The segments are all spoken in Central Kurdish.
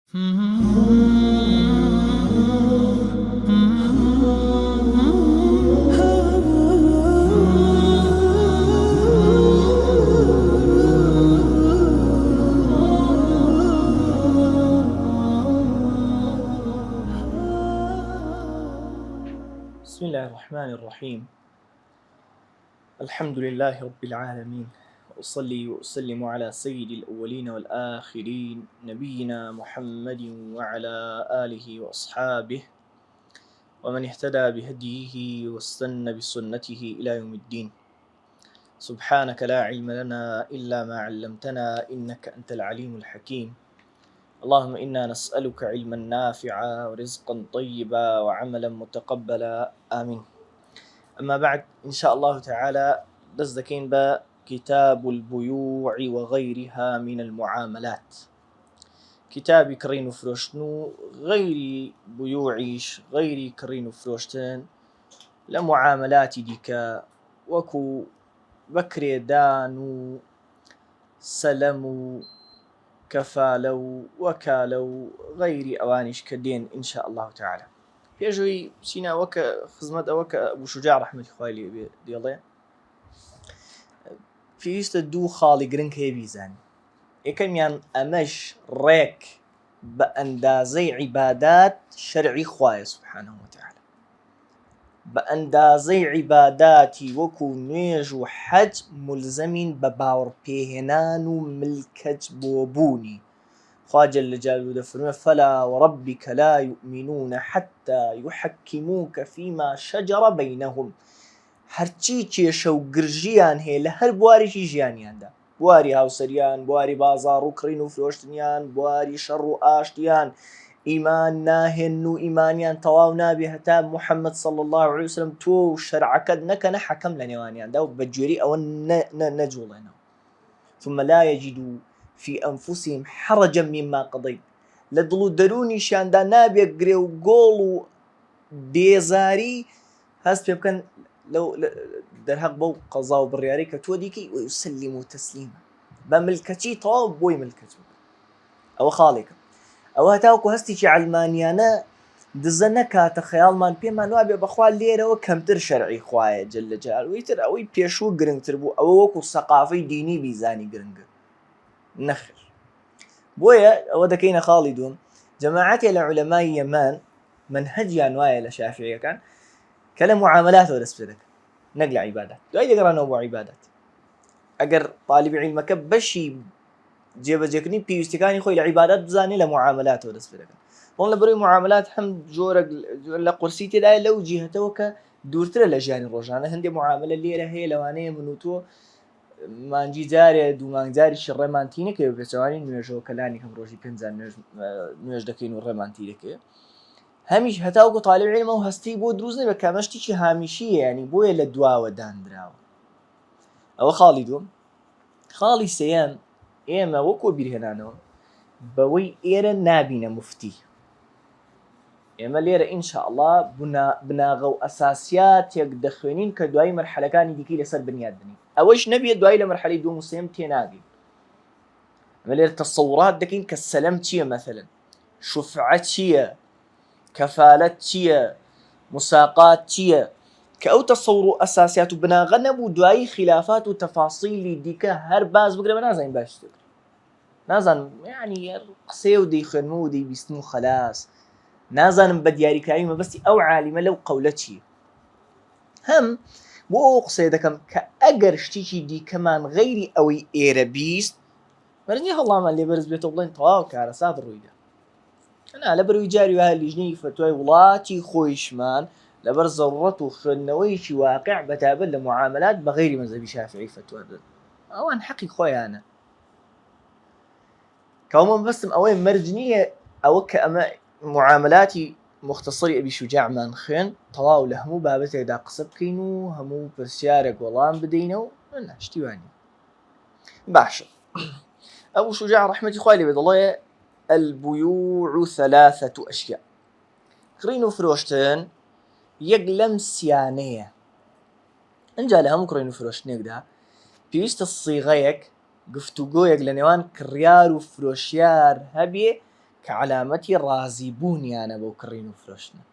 بسم الله الرحمن الرحيم. الحمد لله رب العالمين، وأصلي وأسلم على سيد الأولين والآخرين نبينا محمد وعلى آله وأصحابه ومن اهتدى بهديه واستنى بسنته إلى يوم الدين. سبحانك لا علم لنا إلا ما علمتنا إنك أنت العليم الحكيم. اللهم إنا نسألك علما نافعا ورزقا طيبا وعملا متقبلا، آمين. أما بعد، إن شاء الله تعالى دزدكين بكتاب البيوع وغيرها من المعاملات. كتابي كرينو فروشتنو غيري بيوعيش غيري كرينو فروشتن لمعاملات ديكا وكو بكري دانو سلمو كفالو وكالو غيري أوانيش كدين إن شاء الله تعالى. پێشوی سینا وەکە خزمەت ئەوە کە ئەبوو شوجاع ڕەحمەتی خوای لێ بێ دێڵێ پێویستە دوو خاڵی گرنگ هەیە بیزانین. یەکەمیان ئەمەش ڕێک بە ئەندازەی عیبادات شەرعی خوایە سوبحانەهو وتەعالە، بە ئەندازەی عیباداتی وەکو نوێژ و حەج ملزەمین بە باوەڕپێهێنان و ملکەج بۆ بوونی. خوا جل جلاله دەفەرمێ فلا وربك لا يؤمنون حتى يحكموك فيما شجر بينهم. هەرچی کێشە و گرژیان هەیە لە هەر بوارێکی ژیانیاندا، بواری هاوسەریان، بواری بازاڕ و کڕین و فرۆشتنیان، بواری شەڕ و ئاشتیان، ئیمان ناهێن و ئیمانیان تەواو نابێ هەتا محەممەد صلی الله عليه وسلم تۆ و شەرعەکەت نەکەنە حەکەم لە نێوانیاندا و بەگوێرەی ئەوە نەجوڵێنەوە. ثم لا يجدوا في أنفسهم حرجا مما قضيت. لدڵ و دەرونیشیاندا نابێ گرێ و گۆڵ و بێزاری هەست پێ بکەن لەو دەرهەق بەو قەزا و بڕیارەی کە تۆ دیکەی ويسلموا تسلیما، بە ملکەچی تەواو بۆی ملکەچ بکەن. ئەوە خاڵێکە. ئەوە هەتاوەکو هەستێکی عەلمانیانە دزە نەکاتە خەیاڵمان پێمان وابێ بەخوا لێرەوە کەمتر شەرعی خوایە جەل جەلاله، ئیتر ئەوەی پێشوو گرنگتر بوو، ئەوە وەکو سەقافەی دینی بیزانی گرنگە نەخێر. بۆیە ئەوە دەکەینە خاڵی دووەم. جەماعەتێ لە عولەمای یەمان منهەجیان وایە لە شافعیەکان کە لە معاملاتەوە دەست پێ دەکەن نەک لە عیبادات، دوای دەگەڕانەوە بۆ عیبادات. ئەگەر طالیبی عیلمەکە بەشی جێبەجێکردنی پێویستیەکانی خۆی لە عیبادات بزانێ لە معاملاتەوە دەست پێ دەکەن. بەڵام لە بەرەوەی معاملات هەم جۆرە لە قورسی تێدایە لەو جیهەتەوە کە دوورترە لە ژیانی ڕۆژانە. هەندێک معاملە لێرە هەیە لەوانەیە من و تۆ مانجی جارێ دوو مانگجاریشی ڕێمانتی نەکەوێ پێچەوانی نوێژەوە کەلانی کەم ڕۆژی پێنجان نوێژ دەکەین و ڕێمانتی دەکەوێت. هەمیش هەتاوەکو طالب عیلمە و هەستی بۆ دروست نەبێت کە مەشتێکی هامیشیە، ینی بۆیە لە دواوە دانراوە. ئەوە خاڵی دووەم. خاڵی سێیەم، ئێمە وەکو بیرهێنانەوە بەوەی ئێرە نابینە مفتی. ئێمە لێرە ئینشاءالله بناغە و ئەساسیاتێک دەخوێنین کە دوای مەرحەلەکانی دیکەی لەسەر بنیاد بنین. ئەوەش نەبێت دوای لە مەرحەلەی دووەم و سێم تێناگەین. ئەمە لێرە تەسەورات دەکەین کە سەلەم چییە، مەثەلەن شوفعە چییە، کەفالەت چییە، موساقات چییە، کە ئەو تەسەور و ئەساسیات و بناغە نەبوو دوایی خلافات و تەفاسیلی دیکە هەر باز بگرە بە نازانین باشتر نازانم، یعنی قسێ و دەیخوێنمە و دەیبیستن و خەلاس، نازانم بە دیاریکاری مەبەستی ئەو عالیمە لەو قەولە چییە. هەم بۆ ئەو قسەیە دەکەم کە ئەگەر شتێکی دیکەمان غەیری ئەوەی ئێرە بیست بەرنی هەڵامان لێ بەرز بێتەوە بڵێن تەواو کارەسات ڕوویدا. ئەنا لە بەروی جاری وایە لیژنەی فتوای وڵاتی خۆیشمان لەبەر زەڕوڕەت و خوێندنەوەیکی واقع بەتابەت لە معاملات بە غەیری مەذهەبی شافعی فتوا دەدەن. ئەوان حەقی خۆیانە. کەوامە بەستم ئەوەی مەرج نییە ئەوە کە ئەمە معاملاتی مختصری ئەبی شوجاعمان خوێن تەواو لە هەموو بابەتێکدا قسە بکەین و هەموو پرسیارێک وەڵام بدەینەوە شتیوانی باشە. ئەبوو شوجاع ڕەحمەتی خوای لێ بێ دەڵێ البيوع ثلاثة أشياء. کڕین و فرۆشتن یەک لەم سیانەیە. ئەنجا لە هەموو کڕین و فرۆشتنێکدا پێویستە سیغەیەک گفتوگۆیەک لە نێوان کڕیار و فرۆشیار هەبێ کە علامەتی ڕازیبوونیانە بەو کڕین و فرۆشتنە.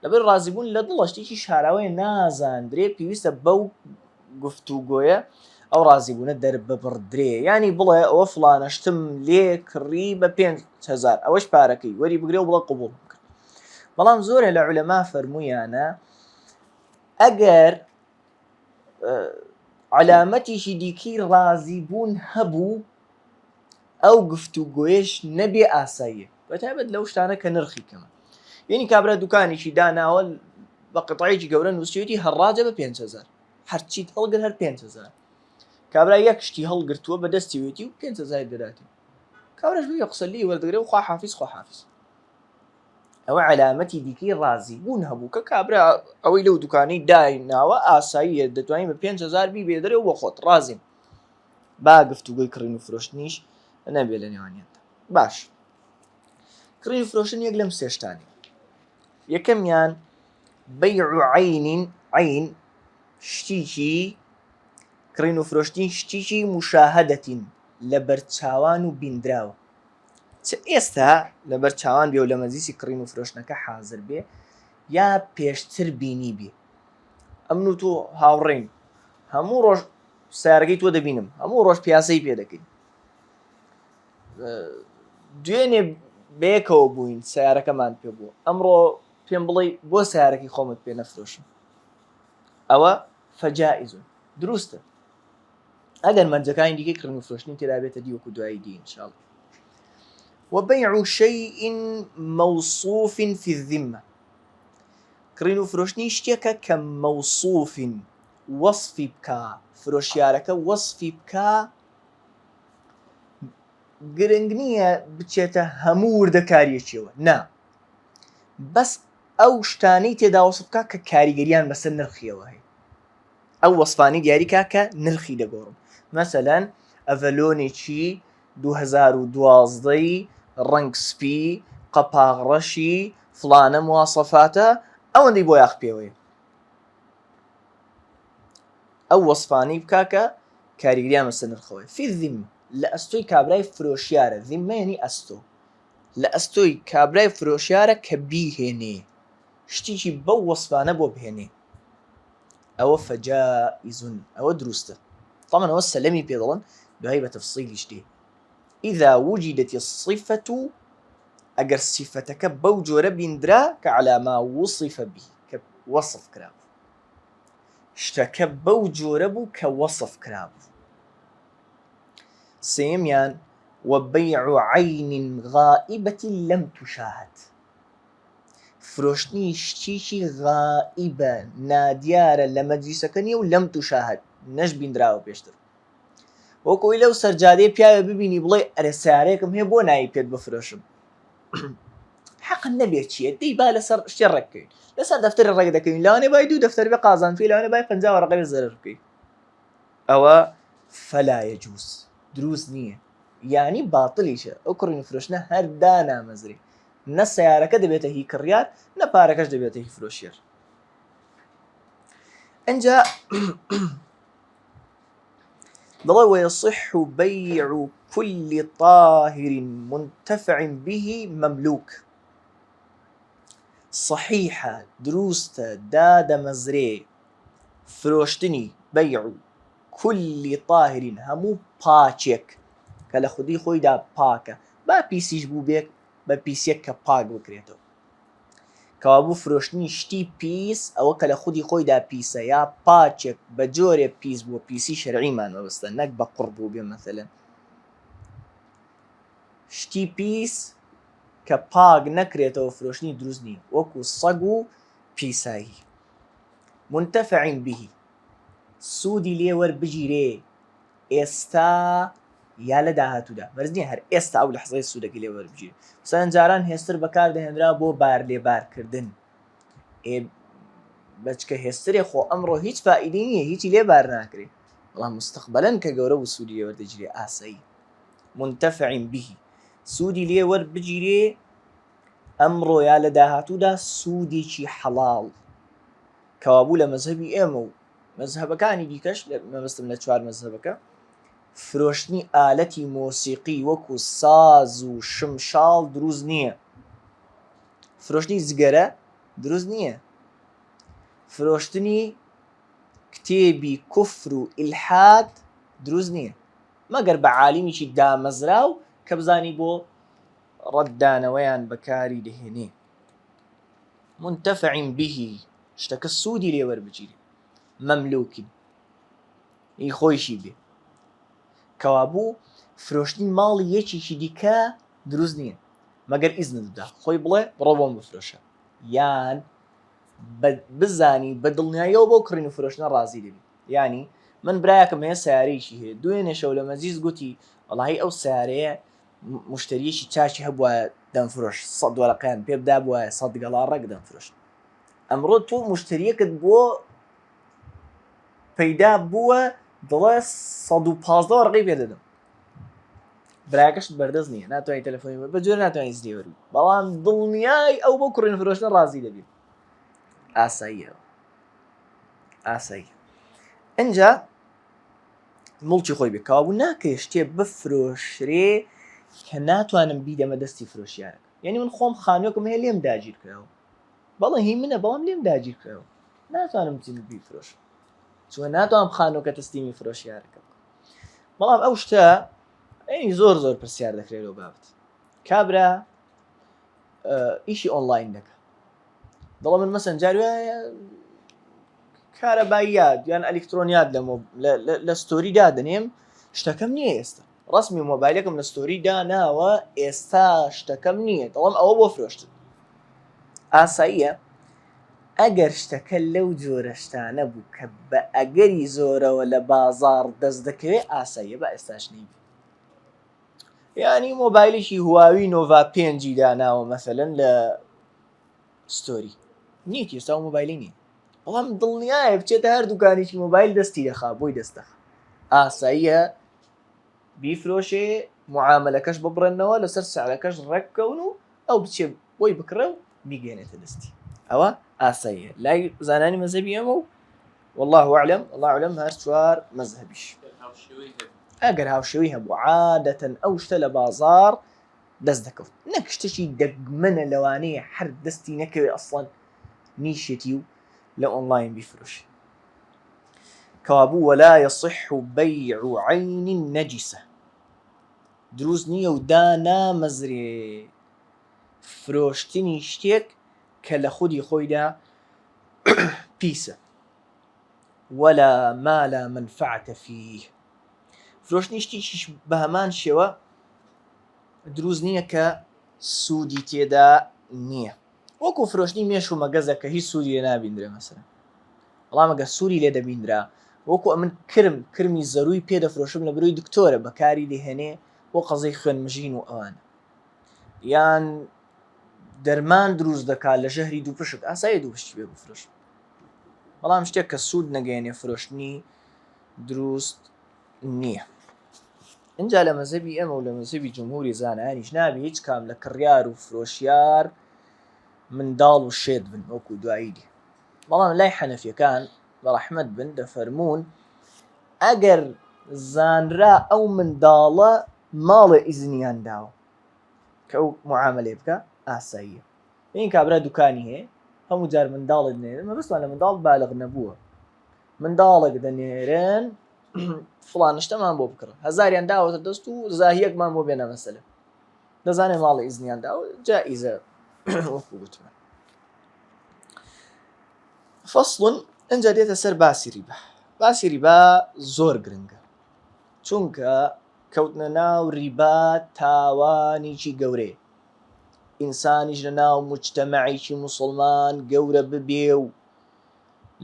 لەبەر ڕازیبوون لە دڵە شتێکی شاراوەیە نازاندرێ، پێویستە بەو گفتوگۆیە ئەو ڕازیبوونە دەرببڕدرێ، ینی بڵێ ئەوە فڵانەشتم لێ کڕی بە 5,000 ئەوەش پارەکەی وەری بگرێ و بڵێ قبوڵ بکە. بەڵام زۆرە لە عولەما فەرموویانە ئەگەر علامەتیشی دیکەی ڕازیبوون هەبوو ئەو گفتوگۆیەش نەبێ ئاساییە، بەتایبەت لەو شتانە کە نرخی کەمە. یعنی کابرا دوکانێکی داناوە بە قطعەیەکی گەورە نووسێتی هەڕاجە بە 5,000 هەرچیت هەڵگر هەر 5,000. کابرا یەک شتی هەڵگرتووە بە دەستیوێتی و 5,000 دەراتی، کابراش بێ قسە لێی وەردەگرێ و خوا حافیز خوا حافیز. ئەوە علامەتی دیکەی ڕازیبوون هەبوو کە کابرا ئەوەی لەو دوکانەی دایناوە ئاساییە، دەتوانین بە 5,000 بی بێ دەرێ و بۆ خۆت ڕازیم. با گفتوگۆی کڕین و فرۆشتنیش نەبێ لە نێوانیاندا. باش، کڕین و فرۆشتن یەک لەم سێ شتانەیە. یەکەمیان بەیع عەینین، عەین شتێکی کڕین و فرۆشتنی شتێکی مشاهەدەتین لە بەرچاوان و بیندراوە، چ ئێستا لە بەرچاوان بێ و لە مەجلیسی کڕین و فرۆشتنەکە حازر بێ یا پێشتر بینی بێ. ئەمن و تۆ هاوڕێین، هەموو ڕۆژ سیارەکەی تۆ دەبینم، هەموو ڕۆژ پیاسەی پێ دەکەین، دوێنێ بەیەکەوە بووین سیارەکەمان پێ بووە، ئەمڕۆ پێم بڵێ بۆ سیارەکەی خۆمت پێ نەفرۆشم، ئەوە فەجائیزون، دروستە. ئەگەر مەرجەکانی دیکەی کڕین و فرۆشتنی تێدا بێتە دی وەکو دوایی دی ئینشاءالله. وبيع شيء موصوف في الذمة، کڕین و فرۆشتنی شتێکە کە موصوف وەصفی بکا، فرۆشیارەکە وەصفی بکا، گرنگ نییە بچێتە هەموو وردەکاریەکیەوە، نا، بەس ئەو شتانەی تێدا وەصف بکا کە کاریگەریان بەسەر نرخیەوە هەیە، ئەو وەصفانەی دیاری کا کە نرخی دەگۆڕن. مەسەلەن ئەڤەلۆنێکی 2012 ڕەنگ سپی قەپاغڕەشی فڵانە مواسەفاتە ئەوەندەی بۆ یاخ پێوەیە، ئەو وەصفانەی بکا کە کاریگەریان بەسەر نرخەوەی. فی الذمة، لە ئەستۆی کابرای فرۆشیارە، ذمە یعنی ئەستۆ، لە ئەستۆی کابرای فرۆشیارە کە بیهێنێ شتێکی بەو وەصفانە بۆ بهێنێ، ئەوە فەجائیزون، ئەوە دروستە. طبعا ئەوە سەلەمی پێ دەڵێن، دوای بە تەفسیلیش دێ. إذا وجدت الصفة، ئەگەر صفەتەکە بەو جۆرە بیندرا کە على ما وصف به، کە وەصف کرابوو، شتەکە بەو جۆرە بوو کە وەصف کرابوو. سێمیان وبيع عين غائبة لم تشاهد، فرۆشتنی شتێکی غائبە نادیارە لە مەجلیسەکە نیە و لەم توشاهد، نەش بیندراوە پێشتر. وەکوی لەو سەرجادەیە پیاوە ببینی بڵێ ئەرێ سیارەیەکم هەیە بۆ نایی پێت بفرۆشم، حەقن نەبێت چیە دەی با لەسەر شتێ ڕێککەین، لەسەر دەفتەری ڕێک دەکەین، لەوانێ بای 2 دەفتەر بێ قازانفی، لەوانێ بای 50 وەرەقە بێ زەرەر بکەین، ئەوە فەلا یەجوز، دروست نییە، یعنی باتڵیشە. ئەو کڕین و فرۆشتنە هەر دانامەزرێ، نە سیارەکە دەبێتە هی کڕیار، نە پارەکەش دەبێتە هی فرۆشیار. ئەنجا دڵێ ويصح بيع كل طاهر منتفع به مملوك، صحيحة دروستە دادەمەزرێ فرۆشتنی بەیع كل طاهر هەموو پاچێک کە لە خودی خۆیدا پاکە، با پیسیش بوو بێت بە پیسێک کە پاک بکرێتەوە، کەوابوو فرۆشتنی شتی پیس ئەوە کە لە خودی خۆیدا پیسە یا پاچێک بە جۆرێ پیس بووە، پیسی شەرعیمان مەبەستە، نەک بە قوڕ بوو بێ. مەسەلەن شتی پیس کە پاک نەکرێتەوە فرۆشتنی دروست نییە، وەکو سەگ و پیسایی. منتەفع به، سوودی لێ وەربگیرێ ئێستا یا لە داهاتوودا، مەرج نییە هەر ئێستا ئەو لەحزەی سوودەکەی لێ وەربگیرێ. مەسەلەن جاران هێستر بەکاردەهێنرا بۆ بار لێبارکردن، بەچکە هێسترێ خۆ ئەمڕۆ هیچ فائیدەی نییە، هیچی لێ بار ناکرێ، بەڵام مستەقبەلەن کە گەورە بوو سوودی لێ وەردەگیرێ ئاسایی. منتەفع به، سوودی لێ وەربگیرێ ئەمڕۆ یا لە داهاتوودا سوودێکی حەڵاڵ، کەوابوو لە مەزهەبی ئێمە و مەزهەبەکانی دیکەش مەبەستم لە 4 مەزهەبەکە فرۆشتنی ئالەتی مۆسیقی وەکو ساز و شمشاڵ دروست نییە، فرۆشتنی جگەرە دروست نییە، فرۆشتنی کتێبی کوفر و ئیلحاد دروست نییە، مەگەر بە عالیمیکی دامەزراو کە بزانی بۆ ڕەتدانەوەیان بەکاری دەهێنێ. منتەفع بهی شتەکە سوودی لێ وەربگیرێ، مەملووکین هی خۆیشی بێ. کەوابوو فرۆشتنی ماڵی یەکێکی دیکە دروست نییە مەگەر ئیزنت بدا، خۆی بڵێ بڕۆ بۆم بفرۆشە، یان بزانی بە دڵنیاییەوە بۆ کڕین و فرۆشتنە ڕازی دەبی. ینی من برایەکەم هەیە سیارەیەکی هەیە، دوێنێ شەو لە مەجلیس گوتی وەڵاهی ئەو سیارەیە مشتریەکی چاکی هەبووە دەمفرۆش، 100 وەرەقەیان پێ بدا بووە 100 دڵار ڕەگ دەمفرۆشت. ئەمڕۆ تۆ مشتریەکت بۆ پەیدا بووە دڵێ 115 وەرەقەی پێ دەدەم، برایەکەشت بەردەست نییە، ناتوانانی تەلەفۆنی بەجۆرە ناتوانانی زدی وەربی، بەڵام دڵنیای ئەو بۆ کڕین و فرۆشتنە ڕازی دەبی. ئاساییەوە ئاسایی. ئەنجا مڵکی خۆی بێ کەوابوو ناکەی شتێ بفرۆشرێ کە ناتوانم بیدەمە دەستی فرۆشیارەکە. یعنی من خۆم خانوویەکم هەیە لێم داگیر کراوە، بەڵێ هی منە بەڵام لێم داگیر کراوە، ناتوانم چین بیفرۆشم چونکە ناتوانم خانووەکە تەسلیمی فرۆشیارەکە بکەم. بەڵام ئەو شتە زۆر زۆر پرسیار دەکرێت لەو بابەت. کابرا ئیشی ئۆنلاین دەکە، دەڵێ من مەسەن جاری وایە کارەباییات یان ئەلکترۆنیات لە ستۆری دادنێم، شتەکەم نییە ئێستا، ڕسمی مۆبایلەکەم لە ستۆری داناوە، ئێستا شتەکەم نییە، دەڵێم ئەوە بۆ فرۆشتن. ئاساییە ئەگەر شتەکە لەو جۆرە شتانە بوو کە بە ئەگەری زۆرەوە لە بازاڕ دەست دەکەوێت، ئاساییە بە ئێستاش نیبی. ینی مۆبایلێکی هواوی نۆڤا 5 داناوە مەسەلەن لە ستۆری نیت، ئێستا و مۆبایلی نییە، بەڵام دڵنیایە بچێتە هەر دوکانێکی مۆبایل دەستی دەخا بۆی دەستەخ، ئاساییە بیفرۆشێ، معاملەکەش ببڕێنەوە، لەسەر سعرەکەش ڕێککەون و ئەو بچێ بۆی بکڕە و بیگەێنێتە دەستی. ئەوە ئاساییە لای زانانی مەزهبی ئەمە و والله أعلم، الله أعلم هەر چوار مەزهبیش. ئەگەر هاوشێوی هەبوو عادەتەن ئەو شتە لە بازاڕ دەست دەکەوت، نەک شتێکی دەگمەنە لەوانەیە هەر دەستی نەکەوێ ئەسڵەن نیشێتی و لە ئۆنلاین بیفرۆشێ. کەوابوو وەلا یەصح بەیع عەین نەجیسە، دروست نییە و دانامەزرێ فرۆشتنی شتێک کە لە خودی خۆیدا پیسە. ولا ما لا منفعة فيه، فرۆشتنی شتێکیش بە هەمان شێوە دروست نییە کە سوودی تێدا نییە، وەکو فرۆشتنی مێش و مەگەزە کە هیچ سوودی لێ نابیندرێ مەسەلەن، بەڵام ئەگەر سوودی لێ دەبیندرا، وەکو ئەمن کرمی زەروی پێ دەفرۆشم لە بەروی دکتۆرە بەکاری دەهێنێ بۆ قەزەی خوێنمژین و ئەوانە، یان دەرمان دروست دەکات لە ژەهری دووپشک، ئاساییە دووپشتی پێ بفرۆشم، بەڵام شتێک کە سوود نەگەیەنێ فرۆشتنی دروست نییە. اینجا لە مەزهبی ئێمە و لە مەزهبی جمهوری زانایانیش نابێ هیچ کام لە کڕیار و فرۆشیار منداڵ و شێت بن وەکو دواییدی. بەڵام لای حەنەفیەکان بەڕەحمەت بن دەفەرمون ئەگەر زانرا ئەو منداڵە ماڵە ئیزنیان داوە کە ئەو معاملێ بکە، ئاساییە. این کابرا دوکانی هەیە هەموو جار منداڵت دەنێرن، مەبەستمان لە منداڵ بالغ نەبووە، منداڵێک دەنێرن فڵان شتەمان بۆ بکڕن، هەزاریان داوەتە دەست و زاهیەکمان بۆ بێنە مەسەلە، دەزانێ ماڵی ئیزنیان داوە، جائیزە وەکو گوتمان. فەصڵ ئەنجا دێتە سەر باسی ریبا. باسی ریبا زۆر گرنگە، چونکە کەوتنە ناو ریبا تاوانێکی گەورەیە، ئینسانیش لە ناو موجتەمەعێکی موسڵمان گەورە ببێ و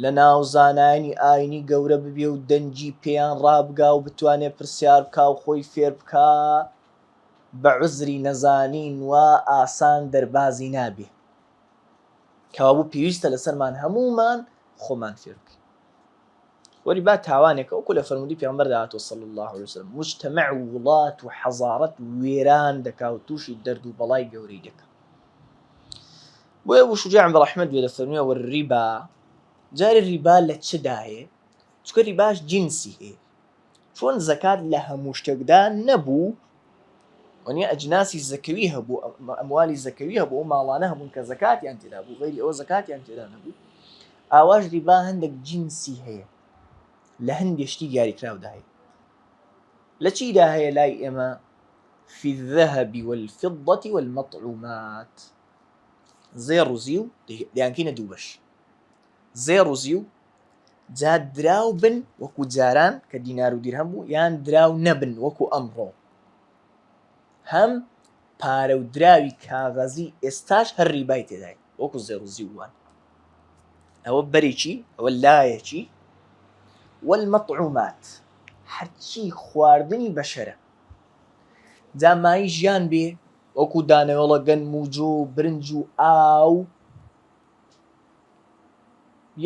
لە ناو زانایانی ئاینی گەورە ببێ و دەنجی پێیان ڕابگا و بتوانێت پرسیار بکا و خۆی فێر بکا، بە عوزری نەزانین وە ئاسان دەربازی نابێ، کەوابوو پێویستە لەسەرمان هەموومان خۆمان فێر بکەین. وەریبا تاوانێکە وەکو لە فەرموودی پێغەمبەر داهاتوە صلی الله عليه وسلم، موجتەمەع و وڵات و حەزارەت وێران دەکا و تووشی دەرد و بەڵای گەورەی دەکا. بۆیە ئەبوو شوجاع بەڕەحمەت بێ دەفەرموویە وەریبا، جارێ ریبا لە چدا هەیە؟ چونکە ریباش جینسی هەیە، چۆن زەکات لە هەموو شتێکدا نەبوو، وەنیە ئەجناسی زەکەوی هەبوو، ئەموالی زەکەوی هەبوو، ئەو ماڵانە هەبوون کە زەکاتیان تێدا بوو، غەیری ئەوە زەکاتیان تێدا نەبوو. ئاواش ریبا هەندێک جینسی هەیە، لە هەندێک شتی دیاریکراودا هەیە. لە چیدا هەیە لای ئێمە؟ في الذهب والفضة والمطعومات. زێڕ و زیو دەیانکەینە دوو بەش. زێڕ و زیو جا دراو بن وەکو جاران کە دینار و دیرهەم بوو، یان دراو نەبن وەکو ئەمڕۆ. هەم پارە و دراوی کاغەزی ئێستاش هەر ریبای تێدای وەکو زێڕ و زیوان. ئەوە بەرێکی، ئەوە لایەکی. والمطعومات هەرچی خواردنی بەشەرە. جا مای ژیان بێ وەکو دانەوێڵە گەنم و جۆ و برنج و ئاو،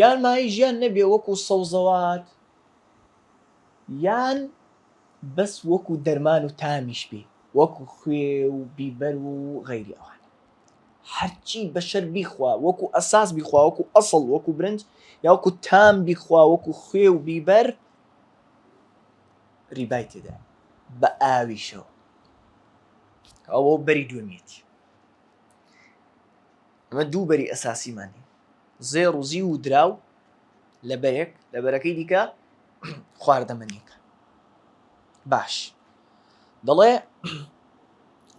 یان مای ژیان نەبێ وەکو سەوزەوات، یان بەس وەکو دەرمان و تامیش بێ وەکو خوێ و بیبەر و غەیری ئەوان. هەرچی بەشەر بیخوا وەکو ئەساس بیخوا وەکو ئەسڵ وەکو برنج، یا وەکو تام بیخوا وەکو خوێ و بیبەر، ریبای تێدا بە ئاویشەوە. ئەوە بەری دووەمیەتی. ئەمە دوو بەری ئەساسیمان هەیە، زێڕ و زیو و دراو لە بەرێک، لە بەرەکەی دیکە خواردەمەنیەکە. باش دەڵێ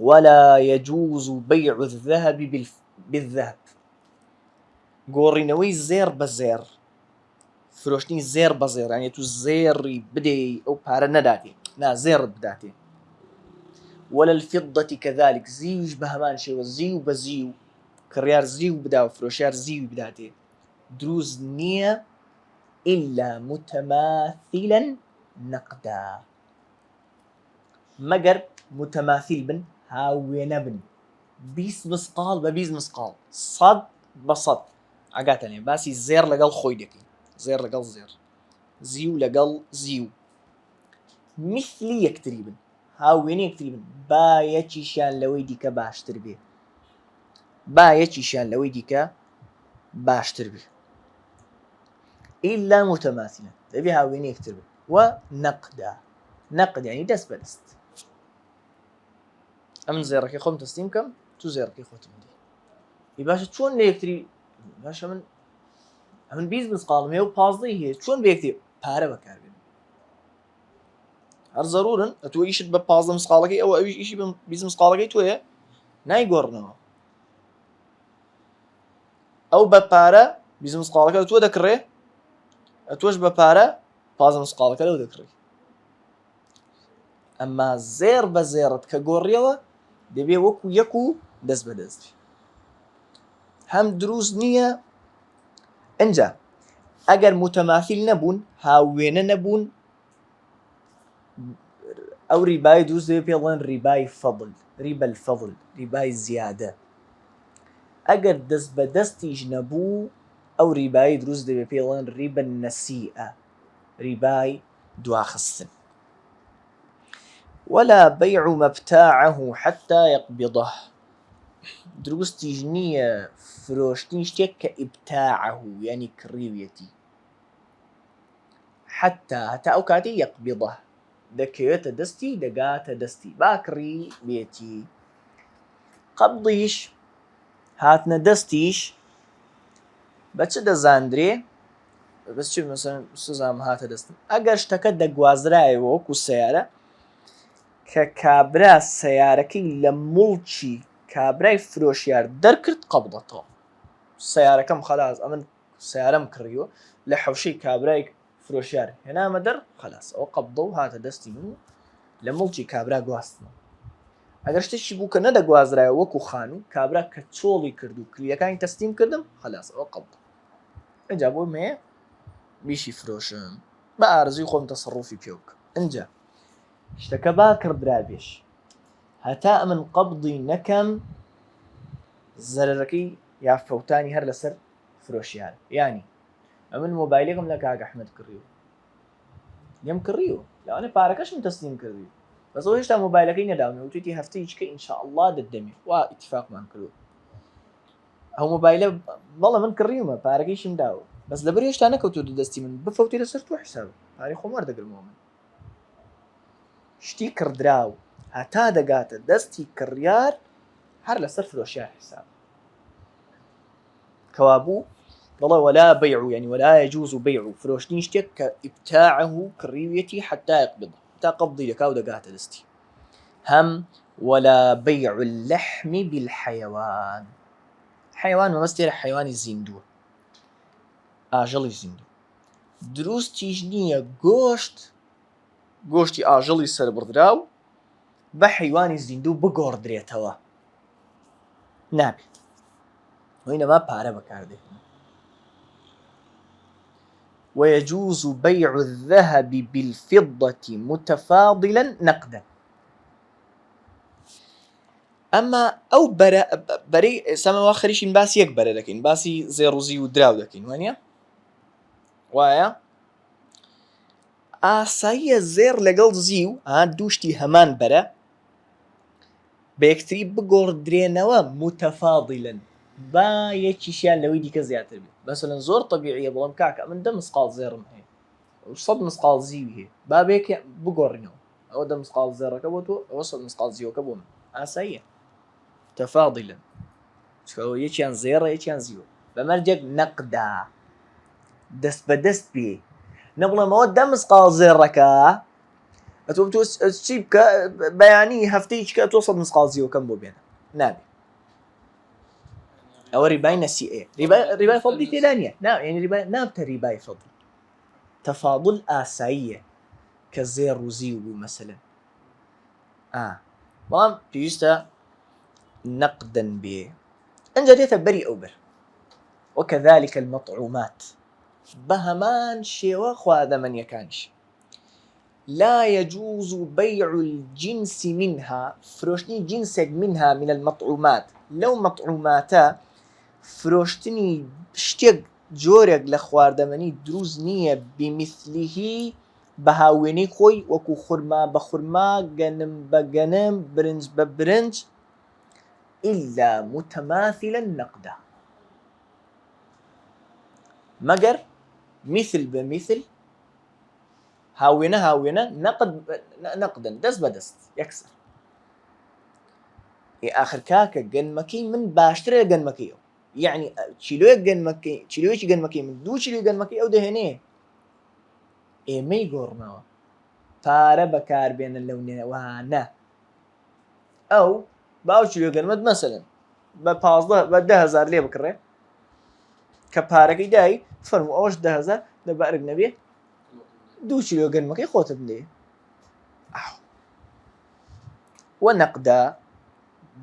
ولا يجوز بيع الذهب بالذهب. گۆڕینەوەی زێر بە زێر، فرۆشتنی زێر بە زێر، یعنی تو زێڕی بدەی ئەو پارە نەداتێ، نا زێڕت بداتێ. ولا الفضة كذلك، زیوش بە هەمان شێوە، زیو بە زیو، کڕیار زیو بدا و فرۆشیار زیوی بداتێ، دروست نییە إلا متماثلا نقدا، مەگەر متماثل بن، هاوێنە بن، 20 مسقال بە 20 مسقال، 100 بە 100. ئاگاتەنێ باسی زێر لەگەڵ خۆی دەکەین، زێر لەگەڵ زێر، زیو لەگەڵ زیو، مثلی یەکتری بن، هاوێنە یەکتری بن، با یەکیشیان لەوەی دیکە باشتر بێ، با یەکیشیان لەوەی دیکە باشتر بێ. إلا متماثلا، دەبێ هاوێنە یەکتر بن. و نەقدا، نەقد یعنی دەست بەدەست. ئەم زێڕەکەی خۆم تەسلیم کەم، تو زێڕەکەی خۆتم دی. ئی باشە چۆن لە یەکتری، باشە من 20 مسقالم هەیە و 15 هەیە، چۆن بە یەکتری پارە بەکاربێن؟ هەر زەرورن ئەتوە ئیشت بە 15 مسقالەکەی ئەوە، ئەویش ئیشی بە 20 مسقالەکەی تۆیە، نایگۆڕنەوە. ئەو بە پارە 20 مسقالەکە تۆ دەکڕێ، ئەتۆش بە پارە 15 مسقالەکە لەو دەکڕی. ئەمما زێر بە زێڕت کە گۆڕیەوە دەبێ وەکو یەک و دەست بەدەست بێ. هەم دروست نییە ئەنجا ئەگەر متماثل نەبوون، هاوێنە نەبوون، ئەو ریبای دروست دەبێ پێ بڵێن ریبای فەضل، ریبە الفەضل، ریبای زیادە. ئەگەر دەست بەدەستیش نەبوو، ئەو ریبایی دروست دەبێ پێ بڵێن ریبە النەسیئە، ریبای دواخستن. ولا بيع مبتاعه حتى يقبضه، دروستیش نییە فرۆشتنی شتێک کە ئیبتاعه یعنی کڕیویەتی، حتا ئەو کاتی یەقبضه دەکەوێتە دەستی، دەگاتە دەستی، با کڕی بێتی. قەبضیش هاتنە دەستیش بە چ دەزاندرێ؟ بەس چ مەسەڵەن سزام هاتە دەستم، ئەگەر شتەکە دەگوازرایەوە وەکو سەیارە، کە کابرا سەیارەکەی لە موڵکی کابرای فرۆشیار دەرکرد، قەبضەتەوە. سەیارەکەم خەلاص، ئەمن سەیارەم کڕیوە لە حەوشەی کابرای فرۆشیار هێنامە دەر، خەلاص ئەوە قەبضە و هاتە دەستی من و لە موڵکی کابرا گواستنەوە. ئەگەر شتێکی بوو کە نەدەگوازرایە وەکو خانوو، کابرا کە چۆڵی کرد و کلیەکانی تەسلیم کردم، خەلاص ئەوە قەبضە. ئەنجا بۆ مێ بیشی فرۆشم بە ئارزوی خۆم تەسەڕوفی پێ بکەم. ئەنجا شتەکە با کڕدرابێش، هەتا ئەمن قەبضی نەکەم، زەرەرەکەی یا فەوتانی هەر لەسەر فرۆشیار. یانی ئەمن مۆبایلێکم لە کاک ئەحمەد کڕیوە، لێم کڕیوە، لەوانێ پارەکەشم تەسلیم کردی، بەس ئەو هێشتا مۆبایلەکەی نەداومێ، وتویەتی هەفتەی هیچکە ئینشاءالله دەدەمێ، وا ئیتفاقمان کردووە. ئەو مۆبایلە بەڵێ من کڕیومە، پارەکەیشم داوە، بەس لەبەر هێشتا نەکەوتووە دەستی من، بفەوتی لەسەر تۆ حساب، پارەی خۆم وەردەگرمەوە من. شتی کردراو هەتا دەگاتە دەستی کڕیار هەر لەسەر فرۆشیار حساب کەوابوو دەڵێ ولا بيع يعني ولا يجوز بيع فرۆشتنی شتێک کە ئیبتاعه کڕیوێتی حتا يقبض تا قبضی دەکا و دەگاتە دەستی هەم ولا بيع اللحم بالحيوان حيوان مەبەستێرە حیوانی زیندووە ئاژەڵی زیندوو دروستیش نییە گۆشتی ئاژەڵی سەربڕدراو بە حیوانی زیندوو بگۆڕدرێتەوە نابێت وینەما پارە بەکاردێت ويجوز بيع الذهب بالفضة متفاضلا نقدا ئەمە ئەو بەرەی سەمەوە خەریشین باسی یەک بەرە دەکەین باسی زێڕوزی و دراو دەکەین وانە وایە ئاساییە زێر لەگەڵ زی و دووشتی هەمان بەرە بە یەکتری بگۆڕدرێنەوە متەفاضلن با یەکیشیان لەوەی دیکە زیاتر بێت مەسەلەن زۆر طەبیعیە بەڵام کاکە من 10 مسقال زێڕم هەیە و 100 مسقال زیوی هەیە با بێک بگۆڕینەوە ئەوە 10 مسقال زێڕەکە بۆ تۆ ئەوە 100 مسقال زیوەکە بۆ من ئاساییە تەفاضلا چکەوە یەکیان زێڕە یەکیان زیوە بەمەرجێک نەقدا دەست بەدەست بێ نەبڵێمەوە 10 مسقال زێڕەکە ئەتۆ چی بکە بەیانی هەفتەی چکە تۆ 100 مسقال زیوەکەم بۆ بێنە نابێت ئەوە ریبای نەسیئەیە ریبای فەضلی تێدا نییە یعنی ریبای نابتە ریبای فەضل تەفاضل ئاساییە کە زێڕ و زیو بوو مەسەلەن بەڵام پێویستە نەقدەن بێ ئەنجا دێتە بەری ئەو بەر وكذلك المطعومات بهمان شێوە خوادەمەنیەکانش لا يجوز بيع الجنس منها فرۆشتنی جنسێک منها من المطعومات لەو مەطعوماتە فرۆشتنی شتێک جۆرێک لە خواردەمەنی دروست نییە بمثلیه بە هاوێنەی خۆی وەکو خورما بە خورما گەنم بە گەنم برنج بە برنج إلا متماثلا نقدا مەگەر مثل بمثل هاوێنە نەقدن دەست بەدەست یەکسەر ئاخر کاکە گەنمەکەی من باشترە لە گەنمەکەی ئەو یعنی چیلۆیەکی گەنمەکەی من 2 چیلۆی گەنمەکەی ئەو دەهێنێ ئێمەی گۆڕنەوە پارە بەکاربێنن لەو نێوانە ئەو باو چیلۆ گەنمت مەسەلەن بە 10,000 لێ بکڕێ کە پارەکەی دایی فەرموو ئەوەش 10,000 دەبارک نەبێ 2 چیلۆ گەنمەکەی خۆتت لێ وە نەقدا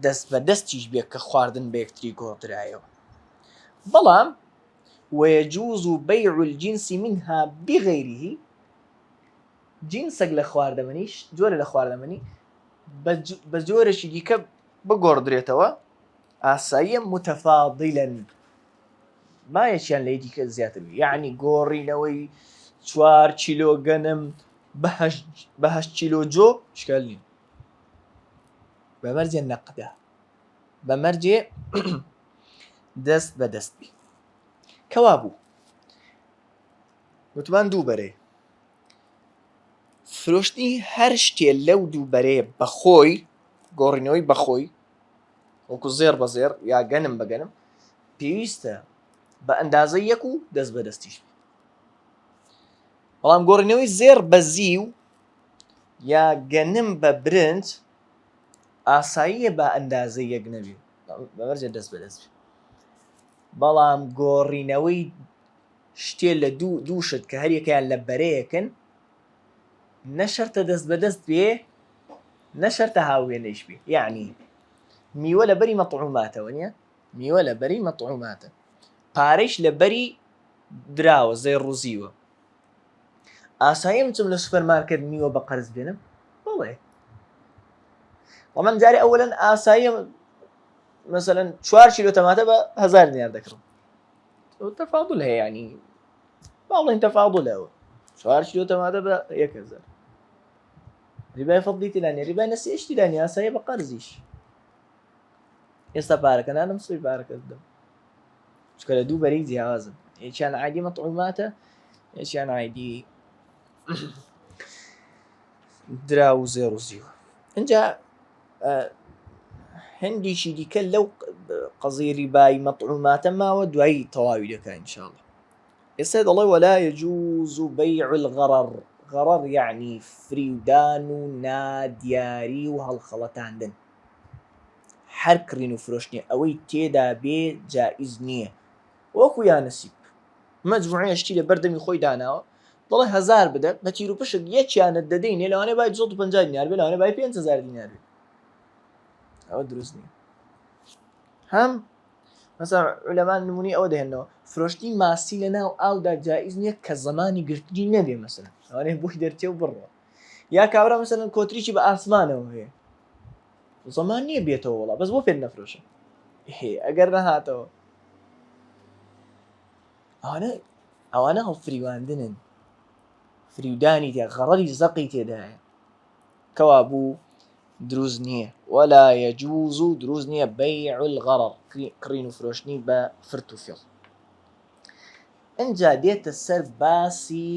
دەست بە دەستیش بێت کە خواردن بە یەکتری گۆڕدرایەوە بەڵام ويجوز بيع الجنس منها بغيره جنسك لە خواردەمەنیش جۆرە لە خواردەمەنی بە جۆرەشی دیکە بگۆڕدرێتەوە ئاساییە متەفاضلا ما یەکیان لە دیکە زیاتر یعنی گۆڕینەوەی 4 چیلۆ گەنم بە 8 چیلۆ جۆ شکال نین بەمەرجێ نەقدا بەمەرجێ دەست بە دەست بی کەوا بوو وتمان دوو بەرێ فرۆشتنی هەر شتێ لەو دوو بەرەیە بەخۆی گۆڕینەوەی بەخۆی وەکو زێر بە زێر یا گەنم بە گەنم پێویستە بە ئەندازەی یەک و دەست بە دەستیش بەڵام گۆڕینەوەی زێر بە زیو یا گەنم بە برنج ئاساییە بە ئەندازەی یەک نەبێت بەمەرجە دەست بە دەست بەڵام گۆڕینەوەی شتێ لە دوو شت کە هەریەکەیان لە بەرەیەکن نەشەرتە دەست بە دەست بێ نەشەرتە هاوێنەیش بێ یعنی میوە لە بەری مەطعوماتەوە نییە میوە لە بەری مەطعوماتە پارەیش لە بەری دراوە زەی ڕوزیوە ئاساییم چم لە سوپەرمارکێت میوە بە قەرز بێنم بڵێ ومن جاري اولا اسايا مثلا 4 كيلو تماته ب 1000 دينار دكرم والتفاضل هي يعني والله تفاضل هو 4 كيلو تماته ب 1000 ربا فضيتي لاني ربا نسي اشتي لاني اسايا بقرزيش يستبارك انا مصيب بارك الدم شكل دو بريد جوازا ايش كان عادي مطعوماته ايش كان عادي دراو زێڕ و زیوە. اینجا هەندێکی دیکە لەو قەزەی ریبای مەطعوماتە ماوە دوایی تەواوی دەکا ئینشاءڵڵا. ئێستا دەڵێ وەلا یەجووز بەیع الغەڕەڕ. غەڕەڕ یعنی فریودان و نادیاری و هەڵخەڵەتاندن. هەر کڕین و فرۆشتنی ئەوەی تێدا بێ جائیز نییە. وەکو یا نەسیب مەجموعەیە شتی لە بەردەمی خۆی داناوە دەڵێ 1000 بدە بە تیر و پشک یەکیانت دەدەینێ لەوانەیە باید 250 دینار بێ لەوانەیە باید 5000 دینار بێ. ئەوە دروست نییە. هەم مەسەڵەن عولەما نمونەی ئەوە دەهێنەوە فرۆشتی ماسی لەناو ئاودا جائیز نییە کە زەمانی گرتنی نەبێ مەسەڵەن ئەوانەیە بۆی دەرچێ و بڕوە. یا کابرا مەسەڵەن کۆتریکی بە ئاسمانەوە هەیە زەمان نییە بێتەوە وەڵا بەس بۆ پێ نەفرۆشە ئەگەر نەهاتەوە. ئەوانە هەڵفریواندنن فریودانی تێ غەڕەری زەقی تێدایە کەوا بوو دروست نییە. وەلا یەجووز و دروست نییە بەیع الغەڕەڕ کڕین و فرۆشتنی بە فرت و فێڵ. ئەنجا دێتە سەر باسی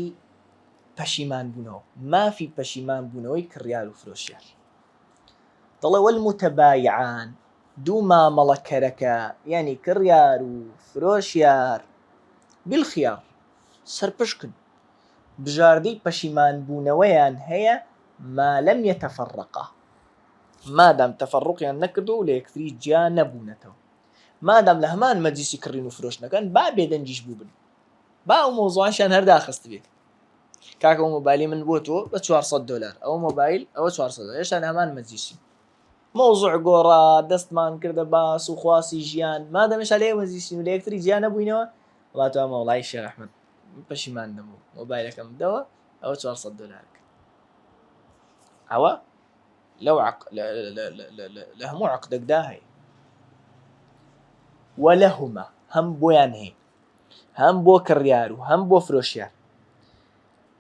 پەشیمان بوونەوە مافی پەشیمان بوونەوەی کڕیار و فرۆشیار. دەڵێ والمتەبایعان دوو مامەڵەکەرەکە یعنی کڕیار و فرۆشیار بالخیار سەرپشکن بژاردەی پەشیمان بوونەوەیان هەیە ما لەم یەتەفەڕەقا مادام تەفەڕقیان نەکردو و لە یەکتری جیا نەبوونەتەوە. مادام لە هەمان مەجلیسی کڕین و فرۆشتنەکەن با بێدەنجیش بوو بن با ئەو مۆزوعانشیان هەرداخست بێت کاکە ئەو مۆبایلی من بۆ تۆ بە 400 دلار ئەو مۆبایل ئەوە 400 هێشتا لە هەمان مەجلیسی مۆزوع گۆڕا دەستمان کردە باس و خواسی ژیان مادەمێشا لە مەجلیسی و لە یەکتری جیا نەبووینەوە وڵات ئەمە وڵای شێخ ئەحمەد پەشیمان نەبوو مۆبایلەکەم بدەوە ئەوە 400 دلارکە. ئەوە لەو لە هەموو عەقدێکدا هەیە. وەلەهما هەم بۆیان هەیە هەم بۆ کڕیار و هەم بۆ فرۆشیار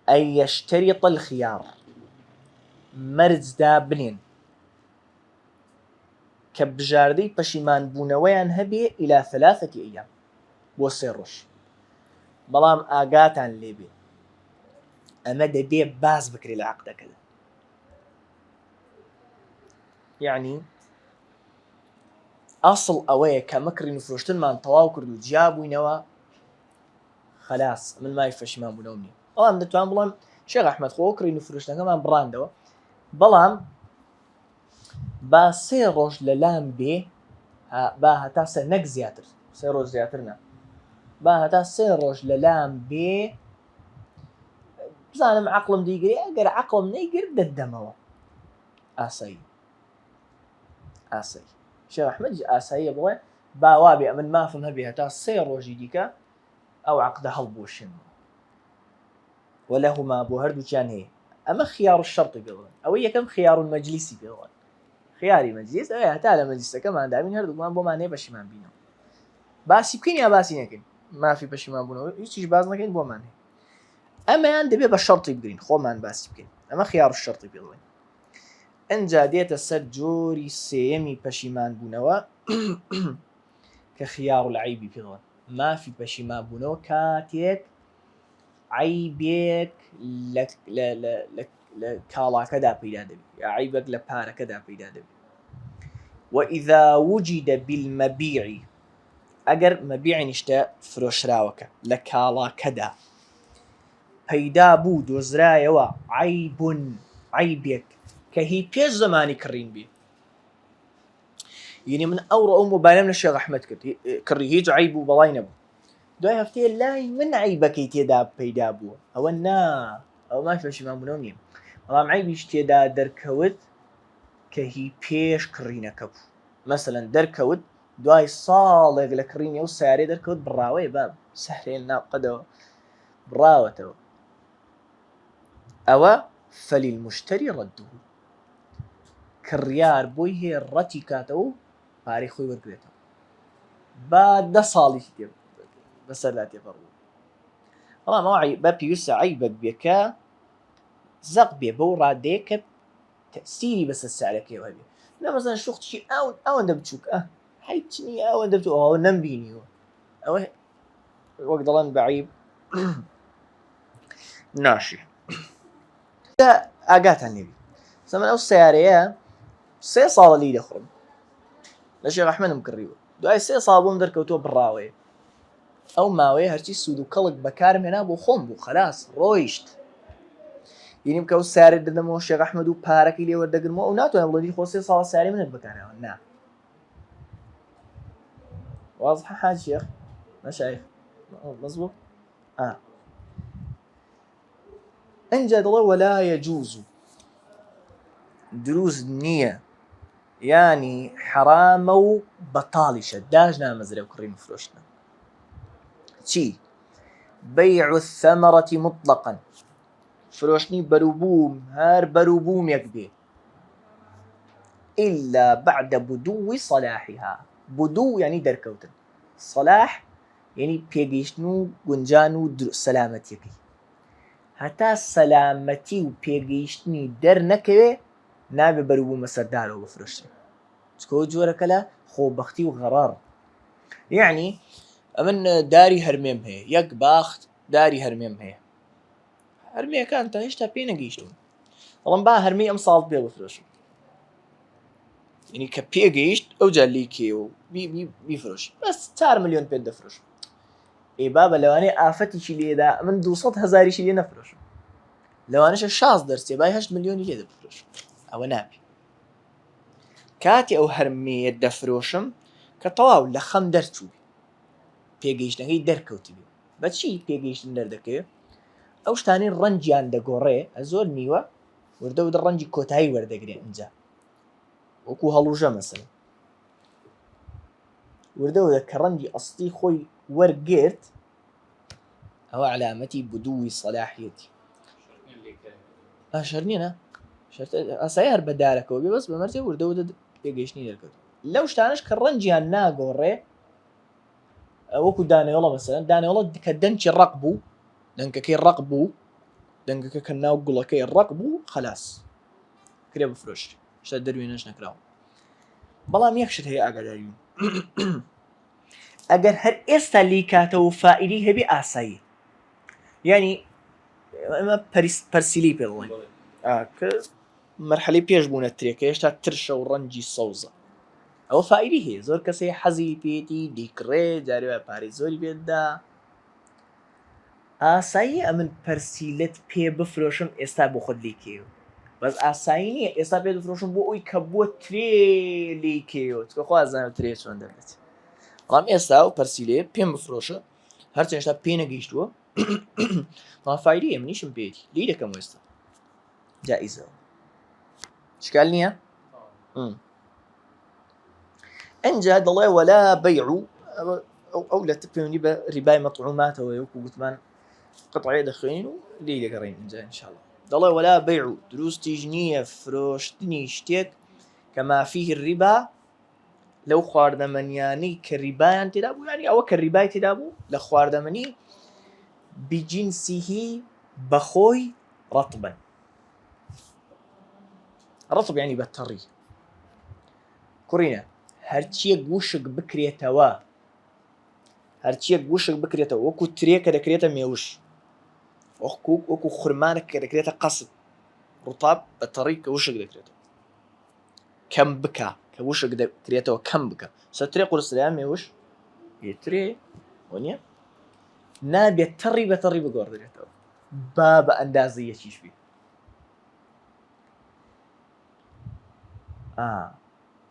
ئەن یەشتەریط الخیار مەرجدا بنێن کە بژاردەی پەشیمان بوونەوەیان هەبێ إلى 3 ئەیام بۆ 3 ڕۆژ. بەڵام ئاگاتان لێبێ ئەمە دەبێ باز بکرێ لە عەقدەکەدا. یعنی ئەسڵ ئەوەیە کە مەکڕین و فرۆشتنمان تەواو کرد و جیا بووینەوە خەلاس من مای پەشیمان بوونەوەم نییە. بەڵام دەتوان بڵێم شێخ ئەحمەد خۆ کڕین و فرۆشتنەکەمان بڕاندەوە بەڵام با 3 ڕۆژ لەلام بێ با هەتا نەک زیاتر 3 ڕۆژ زیاتر نا با هەتا 3 ڕۆژ لەلام بێ بزانم عەقڵم دەیگرێ ئەگەر عەقڵم نەیگرت دەدەمەوە. ئاسایی شێخ ئەحمەدیش ئاساییە بڵێ باوا بێ من مافم هەبێ هەتا 3 ڕۆژی دیکە ئەو عەقدە هەڵبوەشێنەوە. وەلەهما بۆ هەردووکیان هەیە. ئەمە خیار الشەرطی پێڵێن ئەوەی یەکەم خیار المەجلیسی پێڵێن خیاری مەجلیس ئەوەیە هەتا لە مەجلیسەکەمان دابین هەردووکمان بۆمان هەیە پەشیمان بینەوە. باسی بکەین یا باسی نەکەین مافی پەشیمان بوونەوە هیچیش باز نەکەین بۆمان هەیە. ئەمەیان دەبێت بە شەرطی بگرین خۆمان باسی بکەین ئەمە خیار الشەرطی پێڵێن. ئەنجا دێتە سەر جۆری سێیەمی پەشیمان بوونەوە کە خیار العەیبی پێڵێن مافی پەشیمان بوونەوە کاتێک عیبێک لە کاڵاکەدا پەیدا دەبێت یا عیبێک لە پارەکەدا پەیدا دەبێت. وإذا وجد بالمبيع ئەگەر مەبیع نیشتە فرۆشراوەکە لە کاڵاکەدا پەیدا بوو دۆزرایەوە عیبێک کە هی پێش زەمانی کڕین بێ. یعنی من ئەو مۆبایلم لە شێخ ئەحمەد کڕی هیچ عیب و بەڵای نەبوو دوای هەفتەیە لای من عیبەکەی تێدا پەیدا بووە ئەوە نا ئەوە مافی پەشیمان بوونەوە نییە بەڵام عیبیش تێدا دەرکەوت کە هی پێش کڕینەکە بوو. مەسەلەن دەرکەوت دوای ساڵێک لە کڕینی و سیارێ دەرکەوت بڕاوەیە باب سەهرێن ناوقەدەوە بڕاوەتەوە ئەوە فەلیلموشتەری ڕەدوه کڕیار بۆی هەیە ڕەتی کاتەوە و پارەی خۆی وەرگرێتەوە با 10 ساڵی بەسەردا تێپەڕبوو. بەڵام ئەوە بە پێویستە عیبێک بێکە زەق بێ بەو ڕادەیە کە تەسیری بەسەر سیارەکەیەوە هەبێ نەمەزان شوختشی ئەوەندە بچووکە هیچنی ئەوەندە بچوو ئەوە نەمبینیوە ئەوە وەک دەڵێن بە عیب ناشی. ئاگاتان لێبێ زمن ئەو سیارەیە 3 ساڵە لی دەخڕم لە شێخ ئەحمەدم کڕیوە دوای 3 ساڵ بۆم دەرکەوتووە بڕاوەیە ئەو ماوەیە هەرچی سوود و کەڵک بەکارم هێنا بۆ خۆم بوو خەلاس ڕۆیشت یعنی بکە ئەو سیارە دەدەمەوە شێخ ئەحمەد و پارەکەی لێ وەردەگرمەوە ئەو ناتوانێت بڵێ خۆ 3 ساڵە سیارەی منت بەکارهێنا نا واضحة حاج شيخ مشايخ مظبوط انجد الله ولا يجوز دروز نية يعني حرام و بطالشة داجنا مزرعة وكريم فروشنا شي بيع الثمرة مطلقا فروشني بروبوم هار بروبوم يكبي إلا بعد بدو صلاحها بدو يعني دركوتن صلاح يعني بيجيشنو گونجانو سلامتي هەتا سەلامەتی و پێگەیشتنی دەرنەکەوێ نابێ بەروبوو مەسەردارەوە بفرۆشرێ چکۆ جۆرەکە لە خۆبەختی و غەڕار یعنی ئەمن داری هەرمێم هەیە یەک باخت داری هەرمێم هەیە هەرمێکان تا هێشتا پێ نەگەیشتون بەڵام با هەرمەی ئەم ساڵ پێ بفرۆشم یعنی کە پێگەیشت ئەوجا لیکێ و بیفرۆشی بەس 4 ملیۆن پێ دەفرۆشم ئێ بابە لەوانەیە ئافەتێکی لێدا من 200,000 لێ نەفرۆشم لەوانەشە 60 دەرچێ بای 8 ملیۆنی لێ دەفرۆشم ئەوە نابێ کاتی ئەو هەرمەیە دەفرۆشم کە تەواو لە خەم دەرچوو پێگەیشتنەکەی دەرکەوتی بێ بەچی پێگەیشتن دەردەکەوێت ئەو شتانەی ڕەنجیان دەگۆڕێ زۆر نیوە وردە و ڕەنجی کۆتایی وەردەگرێت اینجا وەکو هەڵوژە مەسەلەن وردەوە کە ڕەنجی ئەسڵی خۆی وەرگرت ئەوە علامەتی بدووی سەلاحیەتی شەر نییە ئاسایی هەر بەدارەکەەوە بێ بەس بەمەرجێ وردەوە پێگەیشتنی دەرکەوت لەو شتانش کە ڕەنجیان ناگۆڕێ وەکو دانەوەڵە مەسەلەن دانەوەڵە کە دەنگی ڕق بوو دەنگەکەی ڕق بوو دەنگەکە کە ناو گوڵەکەی ڕق بوو خەلاس کرێ بفرۆشت شتە دەروێنەش نەکراوە بەڵام یەک شت هەیە ئاگاداری ئەگەر هەر ئێستا لی کاتەوە فائیدی هەبی ئاسایی یعنی ئەمە پەرسیلی پێ دەڵێن کە مەرحەلەی پێش بوونە ترێکە هێشتا ترشە و ڕەنجی سەوزە ئەوە فائیدی هەیە زۆر کەسەی حەزی پێێتی دیکڕێ جارێ پارەی زۆری پێدا ئاسایی ئەمن پەرسیلت پێ بفرۆشم ئێستا بۆ خۆت لیکێوە بەس ئاسایی نییە ئێستا پێ بفرۆشم بۆ ئەوی کە بووە ترێ لیکێوە چکە خوازانە ترێ چۆن دەبێت بەڵام ئێستا و پەرسیلێ پێم بفرۆشە هەرچەند هێشتا پێ نەگەیشتووە بەڵام فایدەیە منیشم پێێتی لی دەکەم ئێستا جائیزەوە شکال نییە ئەنجا دەڵێ وەلا بەیع ئەو لە پەیوەندی بە ریبای مەطعوماتەوە وەکو گوتمان قطعێ دەخوێنین و لی دەگەڕین ئینجا ئینشاءڵڵا دەڵێ وەلا بەیع دروستیش نییە فرۆشتنی شتێک کە ما فیه الربا لەو خواردەمەنیانەی کە ریبایان تێدا بوو یعنی ئەوە کە ریبای تێدا بوو لە خواردەمەنی بجنسیه بەخۆی ڕەتبن ڕەتب یعنی بەتەڕی کوڕینە هەرچیەک وشک بکرێتەوە وەکو ترێ کە دەکرێتە مێوش وەکو خورمانە کە دەکرێتە قەسب ڕوتاب بەتەڕی کە وشک دەکرێتەوە کەم بکە کە وشک دەکرێتەوە کەم بکە سەترێ قورسلایان مێوش ترێ وە نابێت تەڕی بەتەڕی بگۆڕدرێتەوە با بە ئەندازە یەکیش بێت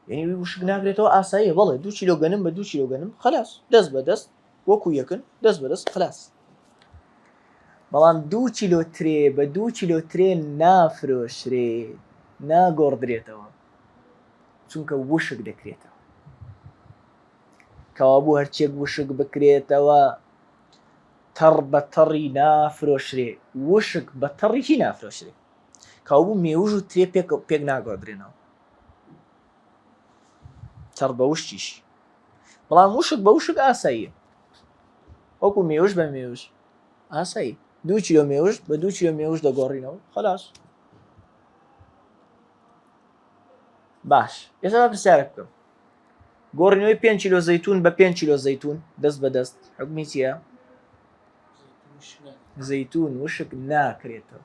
یعنی وشک ناگرێتەوە ئاساییە بەڵێ 2 کیلۆ گەنم بە 2 کیلۆ گەنم خلاص دەست بەدەست وەکو یەکن دەست بەدەست خلاص بەڵام 2 کیلۆ ترێ بە 2 کیلۆ ترێ نافرۆشرێ ناگۆڕدرێتەوە چونکە وشک دەکرێتەوە کەوابوو هەرچێک وشک بکرێتەوە تەڕ بە تەڕی نافرۆشرێ وشک بە تەڕێکی نافرۆشرێ کەوابوو مێوژ و ترێ پێک ناگۆڕدرێنەوە تەڕ بە وشتیش بەڵام وشک بە وشک ئاساییە وەکو مێوش بە مێوش ئاسایی 2 کیلۆ مێوش بە 2 کیلۆ مێوش دەگۆڕینەوە خلاص باش ئێستا پرسیارە بکەم گۆڕینەوەی 5 کیلۆ زەیتون بە 5 کیلۆ زەیتون دەست بەدەست حکمی چییە؟ زەیتون وشک ناکرێتەوە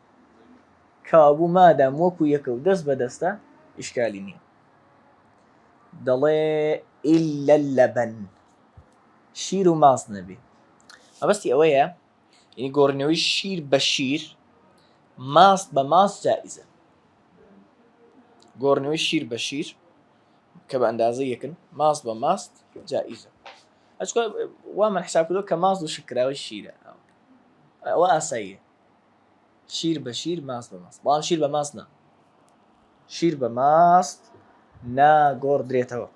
کابوو مادام وەکو یەکە و دەست بەدەستە ئیشکالی نییە. دەڵێ ئیلە لەبەن شیر و ماست نەبێ. مەبەستی ئەوەیە یعنی گۆڕینەوەی شیر بە شیر ماست بە ماست جائیزە. گۆڕنەوەی شیر بە شیر کە بە ئەندازە یەکن ماست بە ماست جائیزە. ئەچکە وا من حساب کردەوە کە ماست و شکراوەی شیرە ئەوە ئاساییە. شیر بە شیر ماست بە ماست بەڵام شیر بە ماست نا شیر بە ماست ناگۆڕدرێتەوە.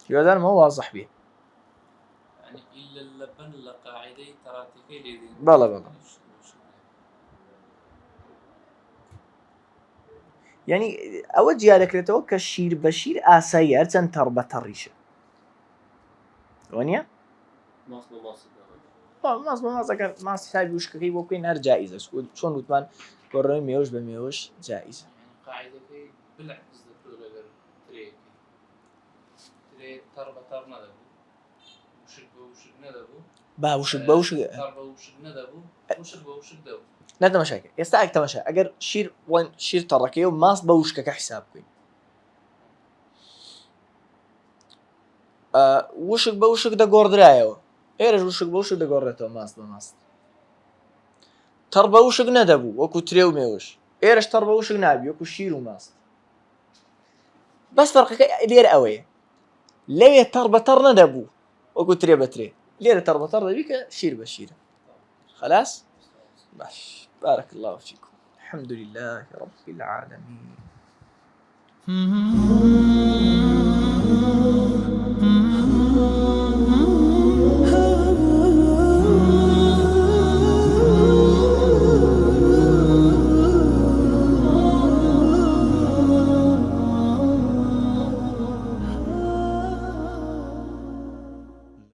هیوادارم ئەوە وازح بێ. إلا اللبن لقاعدة تراتيكي لذي بەڵێ بەڵێ یعنی ئەوە دیارەکرێتەوە کە شیر بە شیر ئاسایی هەرچەند تەڕ بە تەڕیشە وانە ماس بماس ماس بە ماسەکە ماسی حسابی وشکەکەی بۆ بکەین هەر جائیزە. چۆن وتمان گۆڕنەوەی مێوەش بە مێوەش جائیزە. قاعدة بالعكس دكتور تريك تري تربة ترنا ذبو وشك وشك ندبو با وشک بە وشک تربة وشك ندبو وشك وشك دبو نەتەمەشاکە ئێستا ئەک تەمەشا ئەگەر شیر تەڕەکەی و ماست بە وشکەکە حیساب بکەین وشک بە وشک دەگۆڕدرایەوە ئێرەش وشک بە وشک دەگۆڕێتەوە ماست بە ماست. تەڕ بە وشک نەدەبوو وەکو ترێ و مێوەش ئێرەش تەڕ بە وشک نابی وەکو شیر و ماست. بەس فەرقەکە لێرە ئەوەیە لەوێ تەڕ بە تەڕ نەدەبوو وەکو ترێ بە ترێ لێرە تەڕ بە تەڕ دەبی کە شیر بە شیرە. خلاص باش بارك الله فيكم الحمد لله رب العالمين.